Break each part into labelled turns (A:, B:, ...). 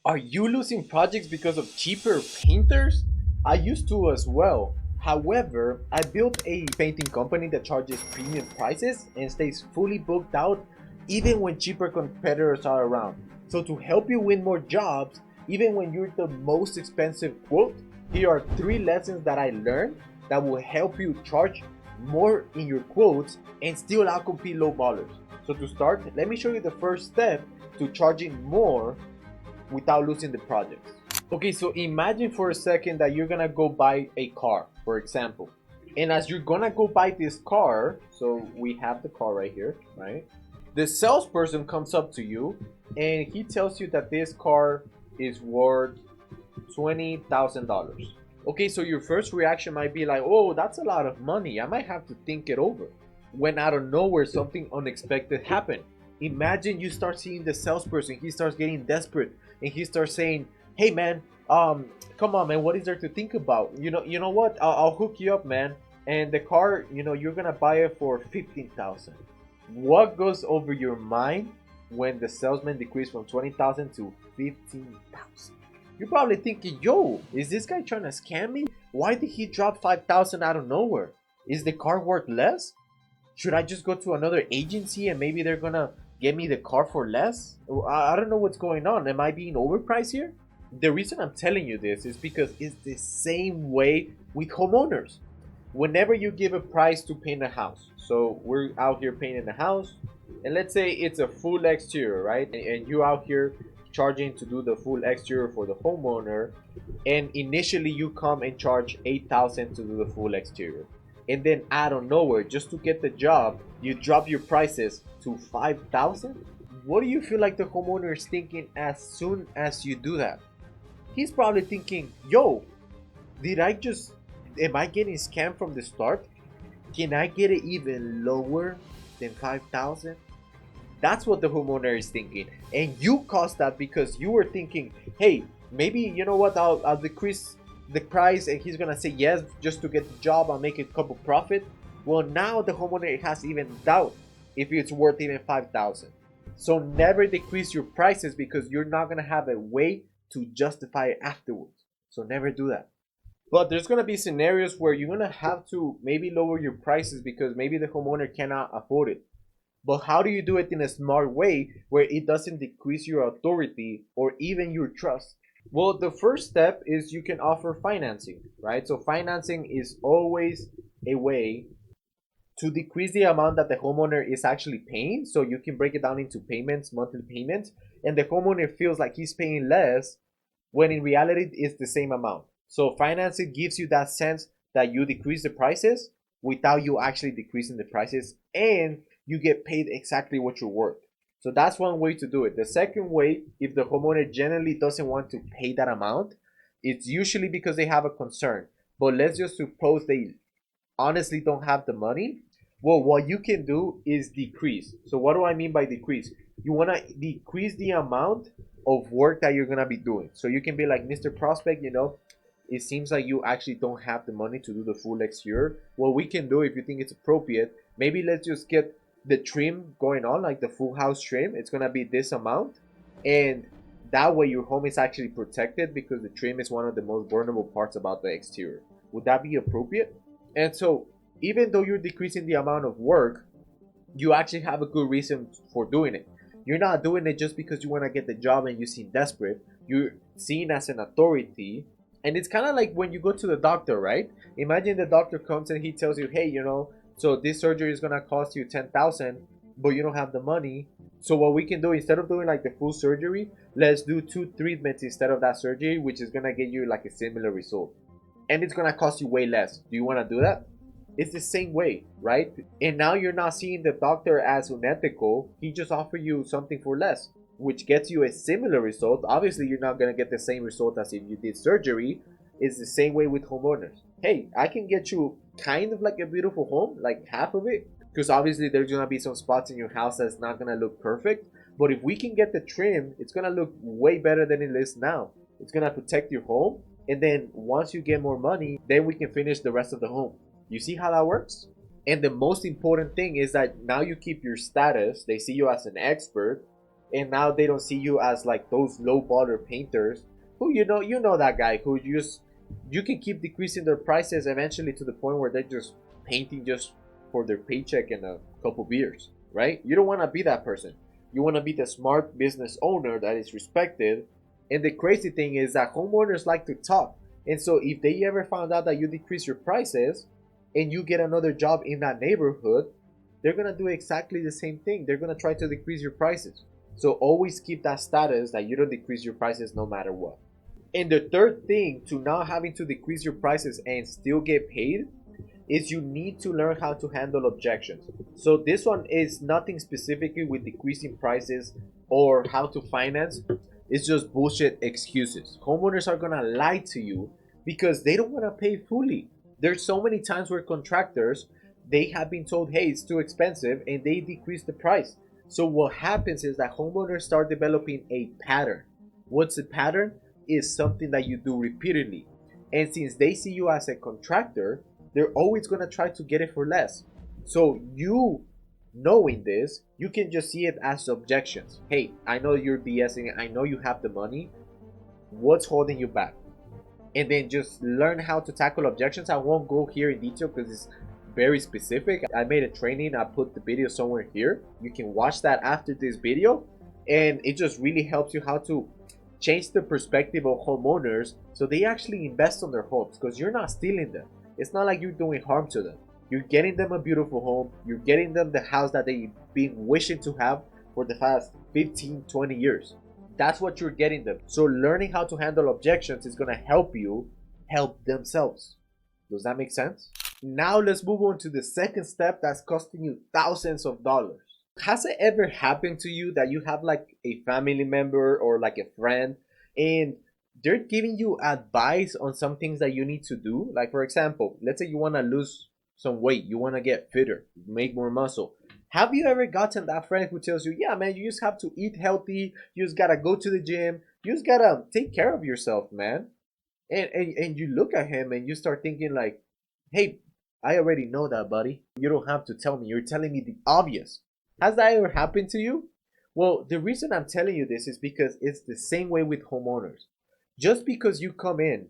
A: Are you losing projects because of cheaper painters? I used to as well. However, I built a painting company that charges premium prices and stays fully booked out even when cheaper competitors are around. So, to help you win more jobs, even when you're the most expensive quote, here are three lessons that I learned that will help you charge more in your quotes and still outcompete low ballers. So, to start, let me show you the first step to charging more without losing the projects. Okay, so imagine for a second that you're gonna go buy a car, for example. And as you're gonna go buy this car, so we have the car right here, right? The salesperson comes up to you and he tells you that this car is worth $20,000. Okay, so your first reaction might be like, oh, that's a lot of money. I might have to think it over. When out of nowhere, something unexpected happened. Imagine you start seeing the salesperson, he starts getting desperate and he starts saying, hey man, come on man, what is there to think about? You know what? I'll hook you up, man. And the car, you're gonna buy it for 15,000. What goes over your mind when the salesman decreased from 20,000 to 15,000? You're probably thinking, yo, is this guy trying to scam me? Why did he drop 5,000 out of nowhere? Is the car worth less? Should I just go to another agency and maybe they're gonna get me the car for less? I don't know what's going on. Am I being overpriced here? The reason I'm telling you this is because it's the same way with homeowners. Whenever you give a price to paint a house, so we're out here painting a house, and let's say it's a full exterior, right? And you out here charging to do the full exterior for the homeowner, and initially you come and charge 8,000 to do the full exterior, and then out of nowhere, just to get the job, you drop your prices to 5,000. What do you feel like the homeowner is thinking as soon as you do that? He's probably thinking, yo, did I just, am I getting scammed from the start? Can I get it even lower than 5,000? That's what the homeowner is thinking. And you caused that because you were thinking, hey, maybe, you know what, I'll decrease the price and he's going to say yes just to get the job. I'll make a couple profit. Well, now the homeowner has even doubt if it's worth even 5,000. So never decrease your prices because you're not going to have a way to justify it afterwards. So never do that. But there's gonna be scenarios where you're gonna have to maybe lower your prices because maybe the homeowner cannot afford it. But how do you do it in a smart way where it doesn't decrease your authority or even your trust? Well, the first step is you can offer financing, right? So financing is always a way to decrease the amount that the homeowner is actually paying. So you can break it down into payments, monthly payments, and the homeowner feels like he's paying less when in reality it's the same amount. So financing gives you that sense that you decrease the prices without you actually decreasing the prices, and you get paid exactly what you're worth. So that's one way to do it. The second way, if the homeowner generally doesn't want to pay that amount, it's usually because they have a concern. But let's just suppose they honestly don't have the money. Well, what you can do is decrease. So what do I mean by decrease? You want to decrease the amount of work that you're going to be doing. So you can be like, Mr. Prospect, it seems like you actually don't have the money to do the full exterior. What we can do, if you think it's appropriate, maybe let's just get the trim going on, like the full house trim. It's going to be this amount. And that way your home is actually protected because the trim is one of the most vulnerable parts about the exterior. Would that be appropriate? And so, even though you're decreasing the amount of work, you actually have a good reason for doing it. You're not doing it just because you want to get the job and you seem desperate. You're seen as an authority. And it's kind of like when you go to the doctor, right? Imagine the doctor comes and he tells you, hey, so this surgery is going to cost you 10,000, but you don't have the money. So what we can do, instead of doing like the full surgery, let's do two treatments instead of that surgery, which is going to get you like a similar result, and it's gonna cost you way less. Do you want to do that? It's the same way, right? And now you're not seeing the doctor as unethical. He just offered you something for less, which gets you a similar result. Obviously, you're not gonna get the same result as if you did surgery. It's the same way with homeowners. Hey, I can get you kind of like a beautiful home, like half of it, because obviously there's gonna be some spots in your house that's not gonna look perfect. But if we can get the trim, it's gonna look way better than it is now. It's gonna protect your home, and then once you get more money, then we can finish the rest of the home. You see how that works? And the most important thing is that now you keep your status. They see you as an expert, and now they don't see you as like those low baller painters who, you know that guy who you can keep decreasing their prices eventually to the point where they're just painting just for their paycheck and a couple beers, right? You don't want to be that person. You want to be the smart business owner that is respected. And the crazy thing is that homeowners like to talk. And so if they ever found out that you decrease your prices and you get another job in that neighborhood, they're going to do exactly the same thing. They're going to try to decrease your prices. So always keep that status that you don't decrease your prices no matter what. And the third thing to not having to decrease your prices and still get paid is you need to learn how to handle objections. So this one is nothing specifically with decreasing prices or how to finance. It's just bullshit excuses. Homeowners are gonna lie to you because they don't want to pay fully. There's so many times where contractors, they have been told, hey, it's too expensive, and they decrease the price. So what happens is that homeowners start developing a pattern. What's a pattern? Is something that you do repeatedly. And since they see you as a contractor, they're always going to try to get it for less. So you knowing this, you can just see it as objections. Hey, I know you're BSing. I know you have the money. What's holding you back? And then just learn how to tackle objections. I won't go here in detail because it's very specific. I made a training. I put the video somewhere here. You can watch that after this video. And it just really helps you how to change the perspective of homeowners so they actually invest on their homes, because you're not stealing them. It's not like you're doing harm to them. You're getting them a beautiful home. You're getting them the house that they've been wishing to have for the past 15, 20 years. That's what you're getting them. So learning how to handle objections is going to help you help themselves. Does that make sense? Now let's move on to the second step that's costing you thousands of dollars. Has it ever happened to you that you have like a family member or like a friend and they're giving you advice on some things that you need to do? Like, for example, let's say you want to lose some weight, you want to get fitter, make more muscle. Have you ever gotten that friend who tells you, yeah, man, you just have to eat healthy, you just gotta go to the gym, you just gotta take care of yourself, man? And you look at him and you start thinking like, hey, I already know that, buddy. You don't have to tell me. You're telling me the obvious. Has that ever happened to you? Well, the reason I'm telling you this is because it's the same way with homeowners. Just because you come in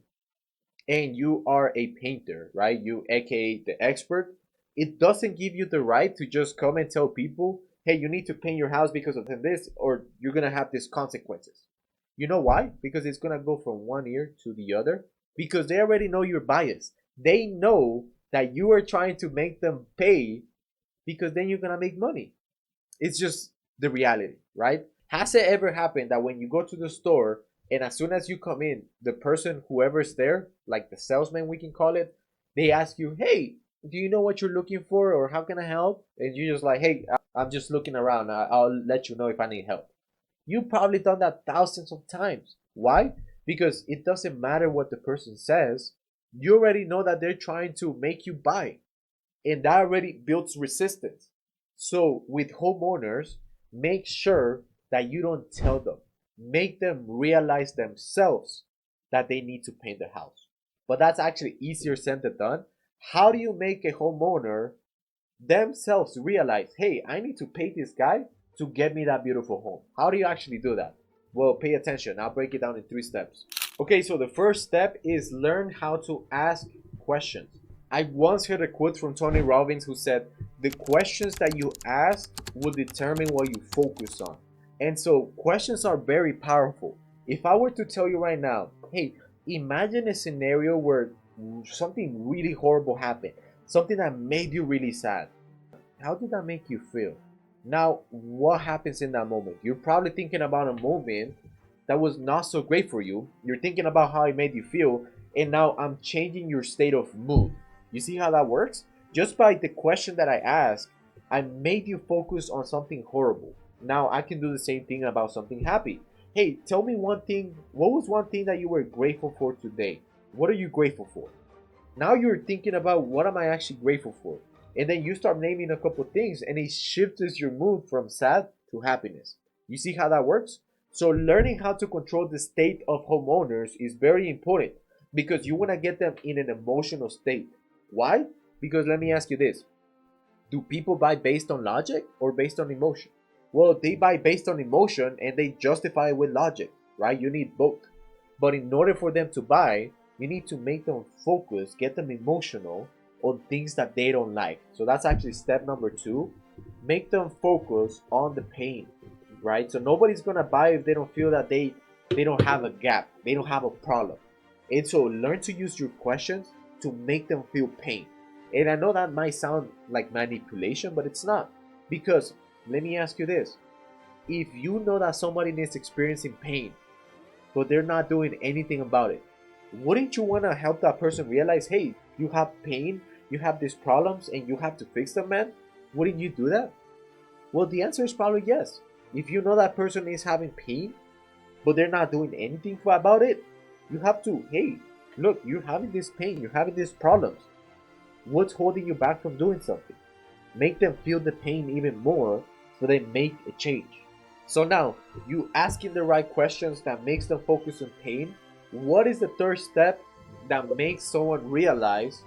A: and you are a painter, right? You, aka the expert, it doesn't give you the right to just come and tell people, hey, you need to paint your house because of this, or you're gonna have these consequences. You know why? Because it's gonna go from one ear to the other. Because they already know you're biased. They know that you are trying to make them pay because then you're gonna make money. It's just the reality, right? Has it ever happened that when you go to the store and as soon as you come in, the person, whoever's there, like the salesman, we can call it, they ask you, hey, do you know what you're looking for or how can I help? And you're just like, hey, I'm just looking around. I'll let you know if I need help. You've probably done that thousands of times. Why? Because it doesn't matter what the person says. You already know that they're trying to make you buy. And that already builds resistance. So with homeowners, make sure that you don't tell them. Make them realize themselves that they need to paint the house. But that's actually easier said than done. How do you make a homeowner themselves realize, hey, I need to pay this guy to get me that beautiful home? How do you actually do that? Well, pay attention. I'll break it down in 3 steps. Okay, so the first step is learn how to ask questions. I once heard a quote from Tony Robbins who said, the questions that you ask will determine what you focus on. And so questions are very powerful. If I were to tell you right now, hey, imagine a scenario where something really horrible happened, something that made you really sad. How did that make you feel? Now, what happens in that moment? You're probably thinking about a moment that was not so great for you. You're thinking about how it made you feel, and now I'm changing your state of mood. You see how that works? Just by the question that I asked, I made you focus on something horrible. Now I can do the same thing about something happy. Hey, tell me one thing. What was one thing that you were grateful for today? What are you grateful for? Now you're thinking about what am I actually grateful for? And then you start naming a couple things and it shifts your mood from sad to happiness. You see how that works? So learning how to control the state of homeowners is very important because you want to get them in an emotional state. Why? Because let me ask you this. Do people buy based on logic or based on emotion? Well, they buy based on emotion and they justify it with logic, right? You need both. But in order for them to buy, you need to make them focus, get them emotional on things that they don't like. So that's actually step number two. Make them focus on the pain, right? So nobody's gonna buy if they don't feel that they don't have a gap, they don't have a problem. And so learn to use your questions to make them feel pain. And I know that might sound like manipulation, but it's not. Because let me ask you this. If you know that somebody is experiencing pain, but they're not doing anything about it, wouldn't you want to help that person realize, hey, you have pain, you have these problems, and you have to fix them, man? Wouldn't you do that? Well, the answer is probably yes. If you know that person is having pain, but they're not doing anything about it, you have to, hey, look, you're having this pain, you're having these problems. What's holding you back from doing something? Make them feel the pain even more so they make a change. So now, you asking the right questions that makes them focus on pain. What is the third step that makes someone realize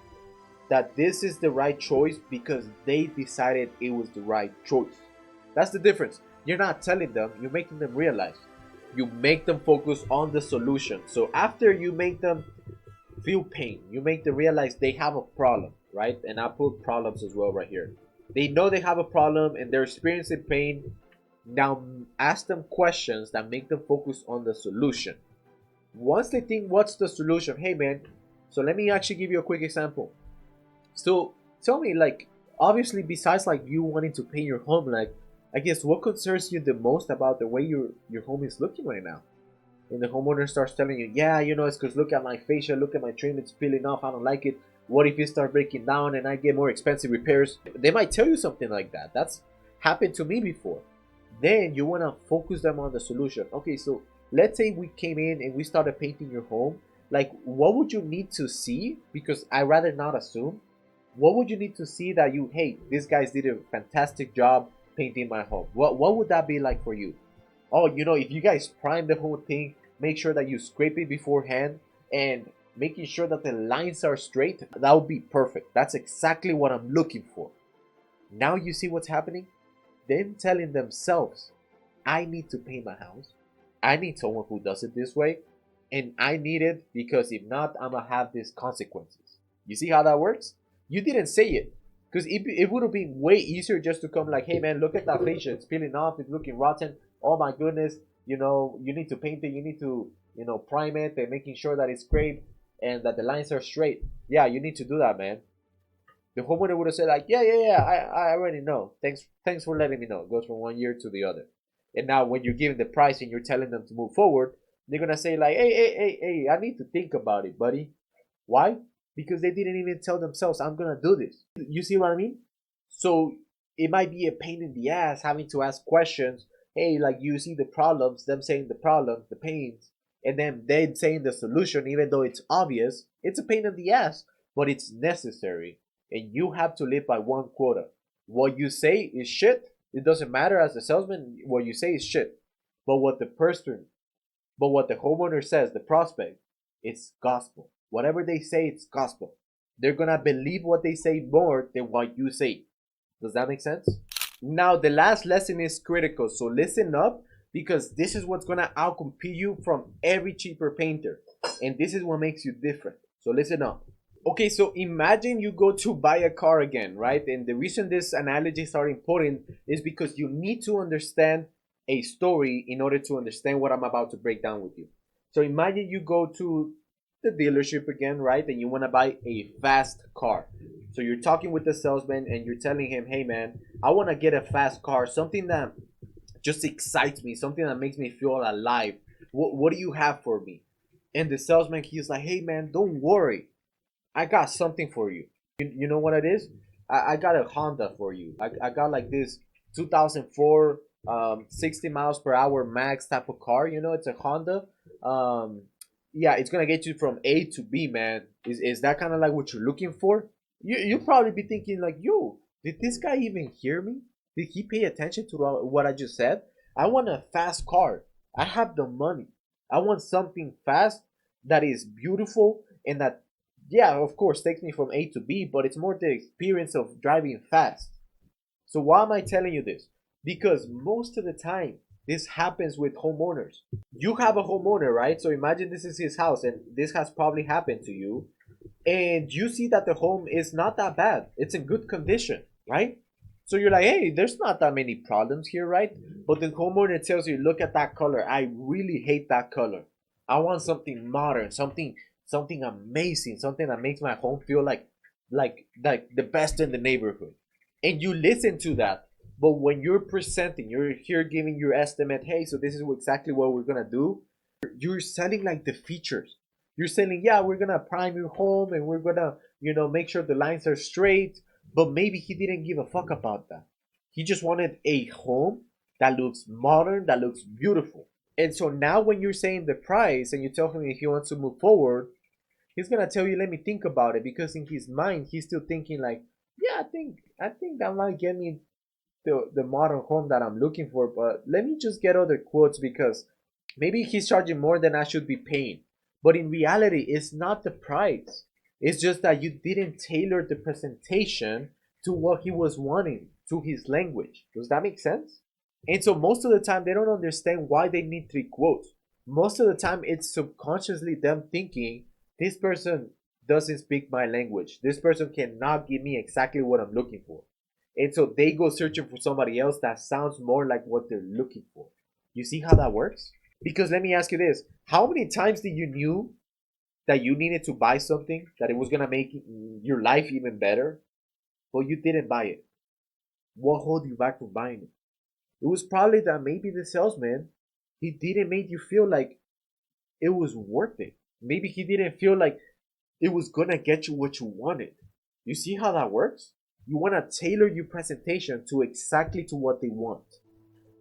A: that this is the right choice because they decided it was the right choice? That's the difference. You're not telling them, you're making them realize. You make them focus on the solution. So after you make them feel pain, you make them realize they have a problem, right? And I put problems as well right here. They know they have a problem and they're experiencing pain. Now ask them questions that make them focus on the solution. Once they think what's the solution, hey man, so let me actually give you a quick example. So tell me, like, obviously besides like you wanting to paint your home, like, I guess what concerns you the most about the way your home is looking right now? And the homeowner starts telling you, yeah, you know, it's because look at my fascia, look at my trim, it's peeling off, I don't like it. What if you start breaking down and I get more expensive repairs? They might tell you something like that. That's happened to me before. Then you want to focus them on the solution. Okay, so let's say we came in and we started painting your home. Like, what would you need to see? Because I rather not assume. What would you need to see that you, hey, these guys did a fantastic job painting my home? What would that be like for you? Oh, you know, if you guys prime the whole thing, make sure that you scrape it beforehand and making sure that the lines are straight, that would be perfect. That's exactly what I'm looking for. Now you see what's happening? Them telling themselves, I need to paint my house. I need someone who does it this way. And I need it because if not, I'm going to have these consequences. You see how that works? You didn't say it. Because it would have been way easier just to come like, hey man, look at that fascia. It's peeling off. It's looking rotten. Oh my goodness. You know, you need to paint it. You need to, you know, prime it and making sure that it's scraped and that the lines are straight. Yeah, you need to do that, man. The homeowner would have said like, yeah, I already know. Thanks for letting me know. It goes from 1 year to the other. And now when you're giving the price and you're telling them to move forward, they're gonna say like, hey, I need to think about it, buddy. Why? Because they didn't even tell themselves, I'm gonna do this. You see what I mean? So it might be a pain in the ass having to ask questions. Hey, like you see the problems, them saying the problems, the pains, and then they saying the solution, even though it's obvious. It's a pain in the ass, but it's necessary. And you have to live by one quota. What you say is shit. It doesn't matter as a salesman. What you say is shit. But what the homeowner says, the prospect, it's gospel. Whatever they say, it's gospel. They're gonna believe what they say more than what you say. Does that make sense? Now, the last lesson is critical. So listen up because this is what's gonna outcompete you from every cheaper painter. And this is what makes you different. So listen up. Okay, so imagine you go to buy a car again, right? And the reason this analogies are important is because you need to understand a story in order to understand what I'm about to break down with you. So imagine you go to the dealership again, right? And you want to buy a fast car. So you're talking with the salesman and you're telling him, hey man, I want to get a fast car, something that just excites me, something that makes me feel alive. What do you have for me? And the salesman, he's like, hey man, don't worry. I got something for you. You know what it is? I got a Honda for you. I got like this 2004 60 miles per hour max type of car. You know, it's a Honda. Um, yeah, it's gonna get you from A to B, man. Is that kind of like what you're looking for? You probably be thinking like, yo, did this guy even hear me? Did he pay attention to what I just said? I want a fast car. I have the money. I want something fast that is beautiful and that, yeah, of course, takes me from A to B, but it's more the experience of driving fast. So why am I telling you this? Because most of the time, this happens with homeowners. You have a homeowner, right? So imagine this is his house, and this has probably happened to you. And you see that the home is not that bad, it's in good condition, right? So you're like, hey, there's not that many problems here, right? But the homeowner tells you, look at that color, I really hate that color. I want something modern, something amazing, something that makes my home feel like the best in the neighborhood. And you listen to that. But when you're presenting, you're here giving your estimate, hey, so this is exactly what we're gonna do. You're selling like the features. You're saying, yeah, we're gonna prime your home and we're gonna, make sure the lines are straight. But maybe he didn't give a fuck about that. He just wanted a home that looks modern, that looks beautiful. And so now when you're saying the price and you tell him if he wants to move forward, he's gonna tell you, let me think about it, because in his mind he's still thinking like, yeah, I think that might get me the modern home that I'm looking for, but let me just get other quotes because maybe he's charging more than I should be paying. But in reality, it's not the price. It's just that you didn't tailor the presentation to what he was wanting, to his language. Does that make sense? And so most of the time, they don't understand why they need three quotes. Most of the time, it's subconsciously them thinking, this person doesn't speak my language. This person cannot give me exactly what I'm looking for. And so they go searching for somebody else that sounds more like what they're looking for. You see how that works? Because let me ask you this: how many times did you knew that you needed to buy something that it was gonna make your life even better, but you didn't buy it? What held you back from buying it? It was probably that maybe the salesman, he didn't make you feel like it was worth it. Maybe he didn't feel like it was gonna get you what you wanted. You see how that works? You wanna tailor your presentation to exactly to what they want.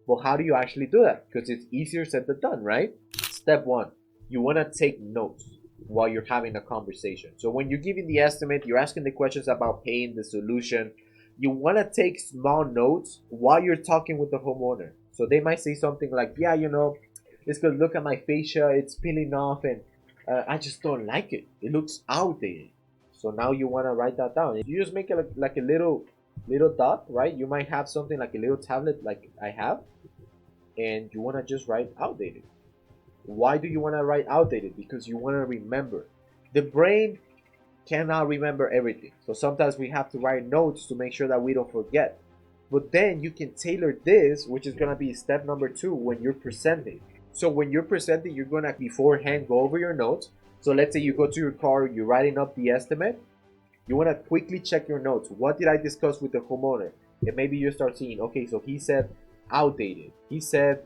A: Well, how do you actually do that? Because it's easier said than done, right? Step one, you want to take notes while you're having a conversation. So when you're giving the estimate, you're asking the questions about paying the solution. You want to take small notes while you're talking with the homeowner. So they might say something like, yeah, it's because look at my fascia, it's peeling off, and I just don't like it. It looks outdated. So now you want to write that down. You just make it like a little dot, right? You might have something like a little tablet like I have, and you want to just write outdated. Why do you want to write outdated? Because you want to remember. The brain cannot remember everything. So sometimes we have to write notes to make sure that we don't forget. But then you can tailor this, which is going to be step number 2 when you're presenting. So when you're presenting, you're going to beforehand go over your notes. So let's say you go to your car, you're writing up the estimate. You want to quickly check your notes. What did I discuss with the homeowner? And maybe you start seeing, okay, so he said outdated. He said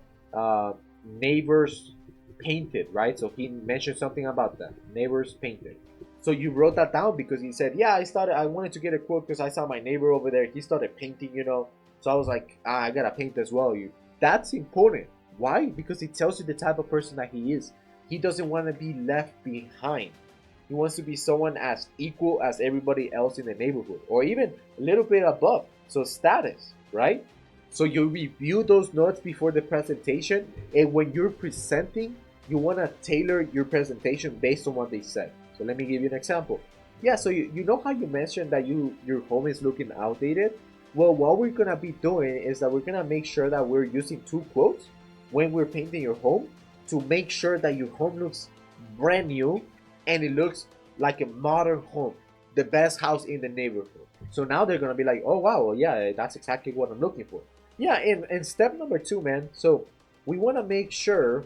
A: neighbors painted, right? So he mentioned something about that. Neighbors painted. So you wrote that down because he said, yeah, I wanted to get a quote because I saw my neighbor over there. He started painting. So I was like, I gotta paint as well. That's important. Why? Because it tells you the type of person that he is. He doesn't want to be left behind. He wants to be someone as equal as everybody else in the neighborhood, or even a little bit above. So status, right? So you review those notes before the presentation, and when you're presenting, you want to tailor your presentation based on what they said. So let me give you an example. Yeah, so you know how you mentioned that your home is looking outdated? Well, what we're gonna be doing is that we're gonna make sure that we're using 2 quotes when we're painting your home to make sure that your home looks brand new and it looks like a modern home, the best house in the neighborhood. So now they're gonna be like, oh wow, well, yeah, that's exactly what I'm looking for. Yeah, and step number 2, man. So we want to make sure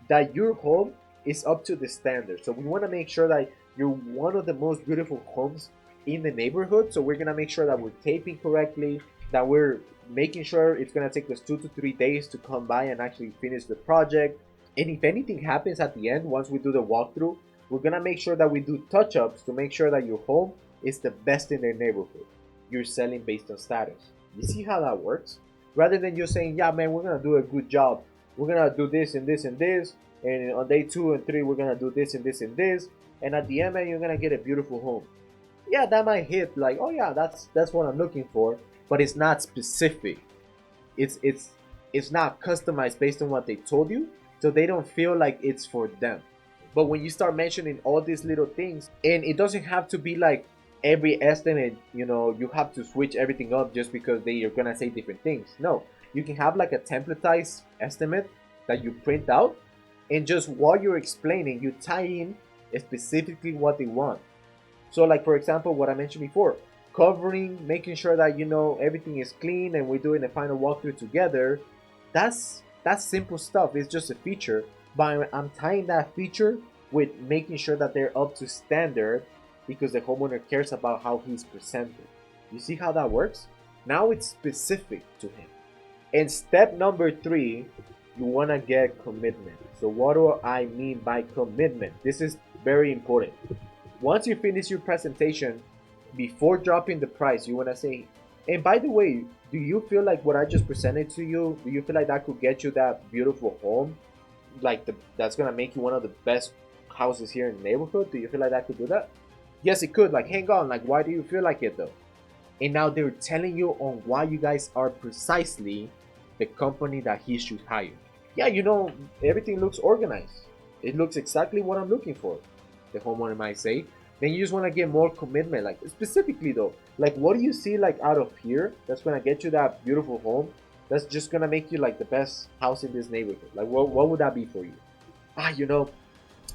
A: that your home is up to the standard. So we want to make sure that you're one of the most beautiful homes in the neighborhood. So we're gonna make sure that we're taping correctly, that we're making sure it's gonna take us 2 to 3 days to come by and actually finish the project. And if anything happens at the end, once we do the walkthrough, we're gonna make sure that we do touch-ups to make sure that your home is the best in the neighborhood. You're selling based on status. You see how that works? Rather than just saying, yeah, man, we're gonna do a good job. We're gonna do this and this and this, and on day 2 and 3, we're gonna do this and this and this, and at the end, man, you're gonna get a beautiful home. Yeah, that might hit like, oh yeah, that's what I'm looking for, but it's not specific. It's not customized based on what they told you, so they don't feel like it's for them. But when you start mentioning all these little things, and it doesn't have to be like every estimate, you have to switch everything up just because they are gonna say different things. No, You can have like a templatized estimate that you print out, and just while you're explaining, you tie in specifically what they want. So like for example, what I mentioned before, covering, making sure that everything is clean and we're doing the final walkthrough together. That's simple stuff. It's just a feature, but I'm tying that feature with making sure that they're up to standard because the homeowner cares about how he's presented. You see how that works? Now it's specific to him. And step number 3, you want to get commitment. So what do I mean by commitment? This is very important. Once you finish your presentation, before dropping the price, you want to say, and by the way, do you feel like what I just presented to you, do you feel like that could get you that beautiful home? Like that's going to make you one of the best houses here in the neighborhood? Do you feel like that could do that? Yes, it could. Like, hang on. Like, why do you feel like it though? And now they're telling you on why you guys are precisely the company that he should hire. Yeah, everything looks organized. It looks exactly what I'm looking for, the homeowner might say. Then you just want to get more commitment. Like, specifically though, like, what do you see like out of here that's going to get you that beautiful home? That's just going to make you like the best house in this neighborhood. Like, what would that be for you? Ah,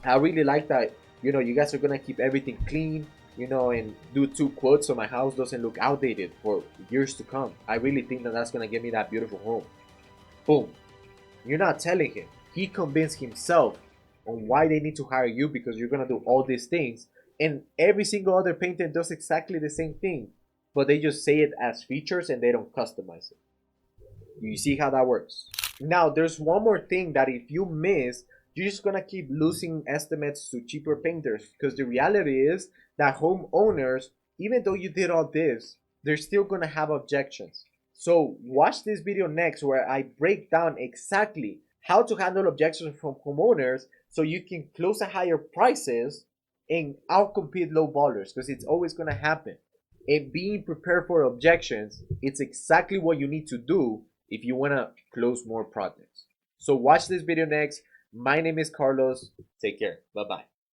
A: I really like that. You guys are going to keep everything clean, and do 2 quotes so my house doesn't look outdated for years to come. I really think that that's going to give me that beautiful home. Boom. You're not telling him. He convinced himself on why they need to hire you because you're going to do all these things. And every single other painter does exactly the same thing, but they just say it as features and they don't customize it. You see how that works? Now, there's one more thing that if you miss, you're just gonna keep losing estimates to cheaper painters because the reality is that homeowners, even though you did all this, they're still gonna have objections. So watch this video next where I break down exactly how to handle objections from homeowners so you can close at higher prices and outcompete low ballers because it's always gonna happen. And being prepared for objections, it's exactly what you need to do if you want to close more projects. So watch this video next. My name is Carlos. Take care. Bye bye.